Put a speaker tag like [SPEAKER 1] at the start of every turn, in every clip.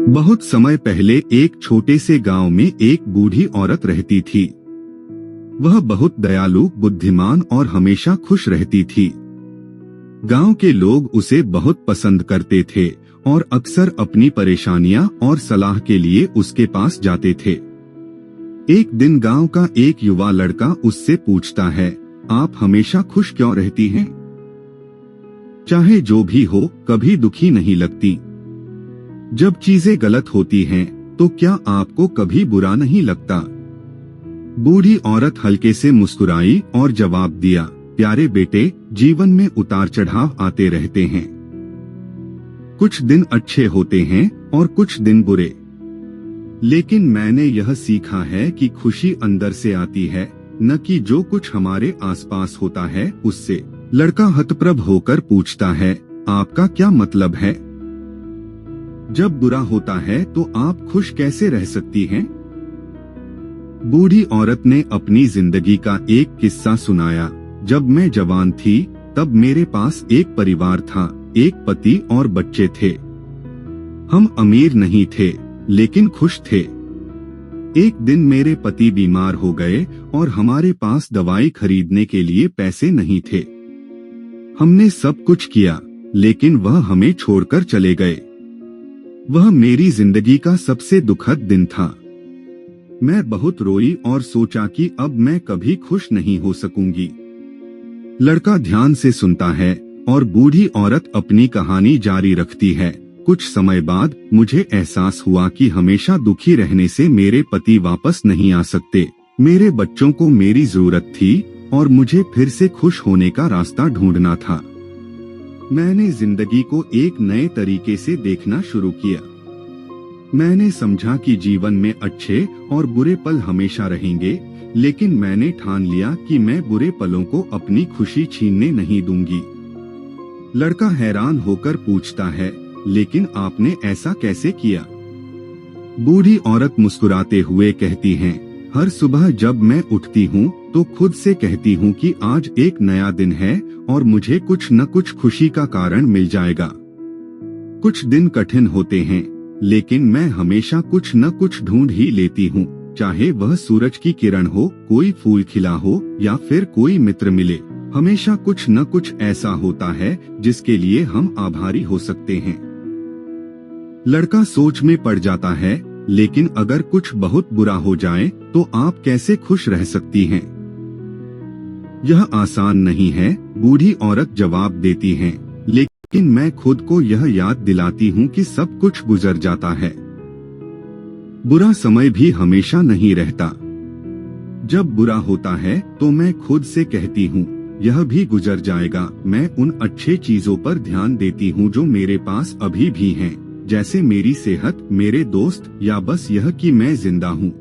[SPEAKER 1] बहुत समय पहले एक छोटे से गांव में एक बूढ़ी औरत रहती थी। वह बहुत दयालु, बुद्धिमान और हमेशा खुश रहती थी। गांव के लोग उसे बहुत पसंद करते थे और अक्सर अपनी परेशानियां और सलाह के लिए उसके पास जाते थे। एक दिन गांव का एक युवा लड़का उससे पूछता है, आप हमेशा खुश क्यों रहती हैं? चाहे जो भी हो, कभी दुखी नहीं लगती। जब चीजें गलत होती हैं, तो क्या आपको कभी बुरा नहीं लगता? बूढ़ी औरत हल्के से मुस्कुराई और जवाब दिया, प्यारे बेटे, जीवन में उतार चढ़ाव आते रहते हैं। कुछ दिन अच्छे होते हैं और कुछ दिन बुरे। लेकिन मैंने यह सीखा है कि खुशी अंदर से आती है, न कि जो कुछ हमारे आसपास होता है उससे। लड़का हतप्रभ होकर पूछता है, आपका क्या मतलब है? जब बुरा होता है तो आप खुश कैसे रह सकती हैं? बूढ़ी औरत ने अपनी जिंदगी का एक किस्सा सुनाया। जब मैं जवान थी, तब मेरे पास एक परिवार था, एक पति और बच्चे थे। हम अमीर नहीं थे, लेकिन खुश थे। एक दिन मेरे पति बीमार हो गए और हमारे पास दवाई खरीदने के लिए पैसे नहीं थे। हमने सब कुछ किया, लेकिन वह हमें छोड़कर चले गए। वह मेरी जिंदगी का सबसे दुखद दिन था। मैं बहुत रोई और सोचा कि अब मैं कभी खुश नहीं हो सकूंगी। लड़का ध्यान से सुनता है और बूढ़ी औरत अपनी कहानी जारी रखती है। कुछ समय बाद मुझे एहसास हुआ कि हमेशा दुखी रहने से मेरे पति वापस नहीं आ सकते। मेरे बच्चों को मेरी जरूरत थी और मुझे फिर से खुश होने का रास्ता ढूंढना था। मैंने जिंदगी को एक नए तरीके से देखना शुरू किया। मैंने समझा कि जीवन में अच्छे और बुरे पल हमेशा रहेंगे, लेकिन मैंने ठान लिया कि मैं बुरे पलों को अपनी खुशी छीनने नहीं दूंगी। लड़का हैरान होकर पूछता है, लेकिन आपने ऐसा कैसे किया? बूढ़ी औरत मुस्कुराते हुए कहती है, हर सुबह जब मैं उठती हूँ तो खुद से कहती हूँ कि आज एक नया दिन है और मुझे कुछ न कुछ खुशी का कारण मिल जाएगा। कुछ दिन कठिन होते हैं, लेकिन मैं हमेशा कुछ न कुछ ढूंढ ही लेती हूँ, चाहे वह सूरज की किरण हो, कोई फूल खिला हो या फिर कोई मित्र मिले। हमेशा कुछ न कुछ ऐसा होता है जिसके लिए हम आभारी हो सकते हैं। लड़का सोच में पड़ जाता है, लेकिन अगर कुछ बहुत बुरा हो जाए तो आप कैसे खुश रह सकती हैं? यह आसान नहीं है, बूढ़ी औरत जवाब देती है, लेकिन मैं खुद को यह याद दिलाती हूँ कि सब कुछ गुजर जाता है। बुरा समय भी हमेशा नहीं रहता। जब बुरा होता है तो मैं खुद से कहती हूँ, यह भी गुजर जाएगा। मैं उन अच्छे चीजों पर ध्यान देती हूँ जो मेरे पास अभी भी हैं, जैसे मेरी सेहत, मेरे दोस्त या बस यह कि मैं जिंदा हूँ।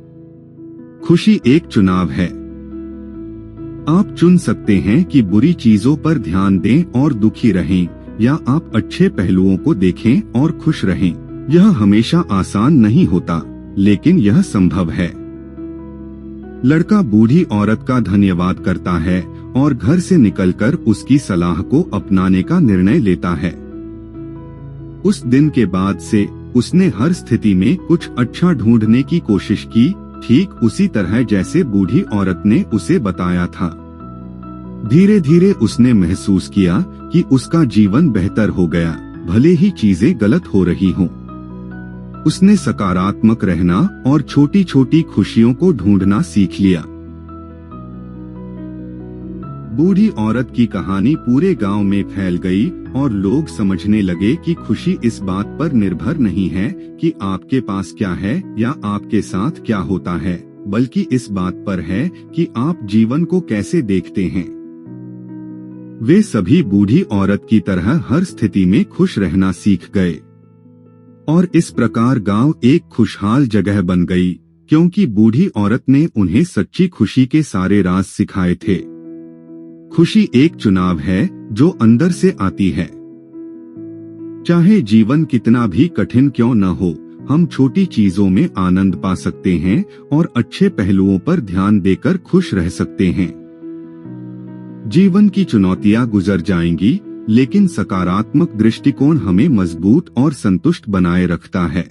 [SPEAKER 1] खुशी एक चुनाव है। आप चुन सकते हैं कि बुरी चीजों पर ध्यान दें और दुखी रहें, या आप अच्छे पहलुओं को देखें और खुश रहें। यह हमेशा आसान नहीं होता, लेकिन यह संभव है। लड़का बूढ़ी औरत का धन्यवाद करता है और घर से निकलकर उसकी सलाह को अपनाने का निर्णय लेता है। उस दिन के बाद से उसने हर स्थिति में कुछ अच्छा ढूंढने की कोशिश की, ठीक उसी तरह जैसे बूढ़ी औरत ने उसे बताया था। धीरे धीरे उसने महसूस किया कि उसका जीवन बेहतर हो गया, भले ही चीजें गलत हो रही हों। उसने सकारात्मक रहना और छोटी छोटी खुशियों को ढूंढना सीख लिया। बूढ़ी औरत की कहानी पूरे गांव में फैल गई और लोग समझने लगे कि खुशी इस बात पर निर्भर नहीं है कि आपके पास क्या है या आपके साथ क्या होता है, बल्कि इस बात पर है कि आप जीवन को कैसे देखते हैं। वे सभी बूढ़ी औरत की तरह हर स्थिति में खुश रहना सीख गए और इस प्रकार गांव एक खुशहाल जगह बन गई, क्योंकि बूढ़ी औरत ने उन्हें सच्ची खुशी के सारे राज सिखाए थे। खुशी एक चुनाव है जो अंदर से आती है। चाहे जीवन कितना भी कठिन क्यों न हो, हम छोटी चीजों में आनंद पा सकते हैं और अच्छे पहलुओं पर ध्यान देकर खुश रह सकते हैं। जीवन की चुनौतियां गुजर जाएंगी, लेकिन सकारात्मक दृष्टिकोण हमें मजबूत और संतुष्ट बनाए रखता है।